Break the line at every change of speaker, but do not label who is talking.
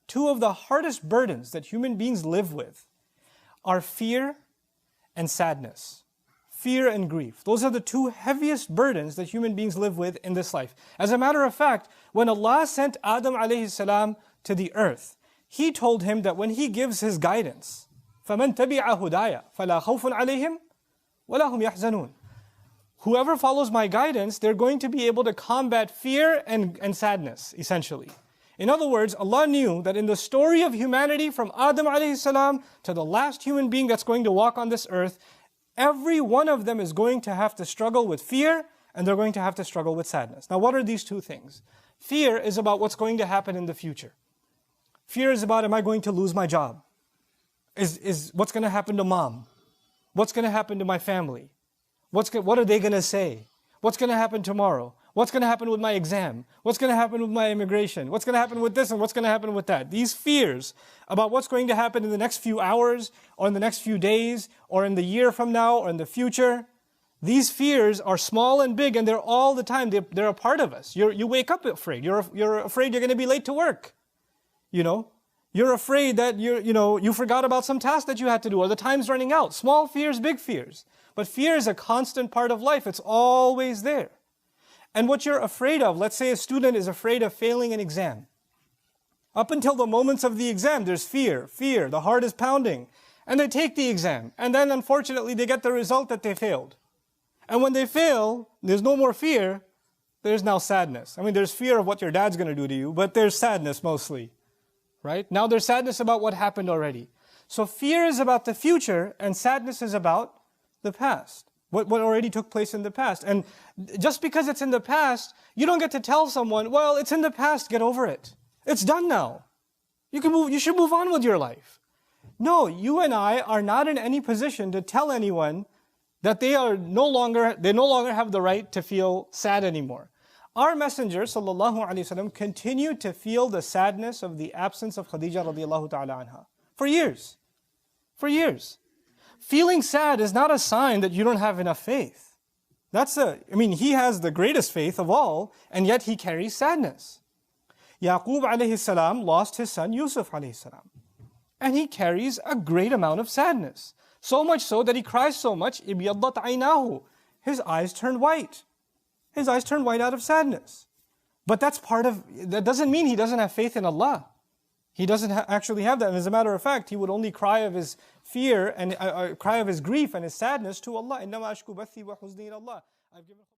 two of the hardest burdens that human beings live with are fear and sadness. Fear and grief. Those are the two heaviest burdens that human beings live with in this life. As a matter of fact, when Allah sent Adam alayhi salam to the earth, He told him that when He gives His guidance, فَمَنْ تَبِعَ هُدَايَ فَلَا خَوْفٌ عَلَيْهِمْ وَلَا هُمْ يَحْزَنُونَ. Whoever follows my guidance, they're going to be able to combat fear and sadness, essentially. In other words, Allah knew that in the story of humanity from Adam alayhi salam to the last human being that's going to walk on this earth, every one of them is going to have to struggle with fear and they're going to have to struggle with sadness. Now what are these two things? Fear is about what's going to happen in the future. Fear is about, am I going to lose my job? Is what's going to happen to mom? What's going to happen to my family? What are they going to say? What's going to happen tomorrow? What's going to happen with my exam? What's going to happen with my immigration? What's going to happen with this and what's going to happen with that? These fears about what's going to happen in the next few hours or in the next few days or in the year from now or in the future, these fears are small and big and they're all the time. They're a part of us. You wake up afraid. You're afraid you're going to be late to work. You're afraid that you forgot about some task that you had to do or the time's running out. Small fears, big fears. But fear is a constant part of life. It's always there. And what you're afraid of, let's say a student is afraid of failing an exam. Up until the moments of the exam, there's fear, the heart is pounding. And they take the exam. And then unfortunately they get the result that they failed. And when they fail, there's no more fear, there's now sadness. I mean, there's fear of what your dad's going to do to you, but there's sadness mostly. Right? Now there's sadness about what happened already. So fear is about the future and sadness is about the past. What already took place in the past. And just because it's in the past, you don't get to tell someone, well, it's in the past, get over it. It's done now. You should move on with your life. No, you and I are not in any position to tell anyone that they no longer have the right to feel sad anymore. Our Messenger sallallahu alaihi wasallam continued to feel the sadness of the absence of Khadija radiallahu ta'ala anha for years. For years. Feeling sad is not a sign that you don't have enough faith. He has the greatest faith of all, and yet he carries sadness. Yaqub alayhi salam lost his son Yusuf alayhi salam. And he carries a great amount of sadness. So much so that he cries so much, ibiyaddat aynahu. His eyes turn white. His eyes turn white out of sadness. But that doesn't mean he doesn't have faith in Allah. He doesn't actually have that. And as a matter of fact, he would only cry of his fear and cry of his grief and his sadness to Allah. إِنَّمَا أَشْكُو بَثِّي وَحُزْنِي إِلَى اللَّهِ.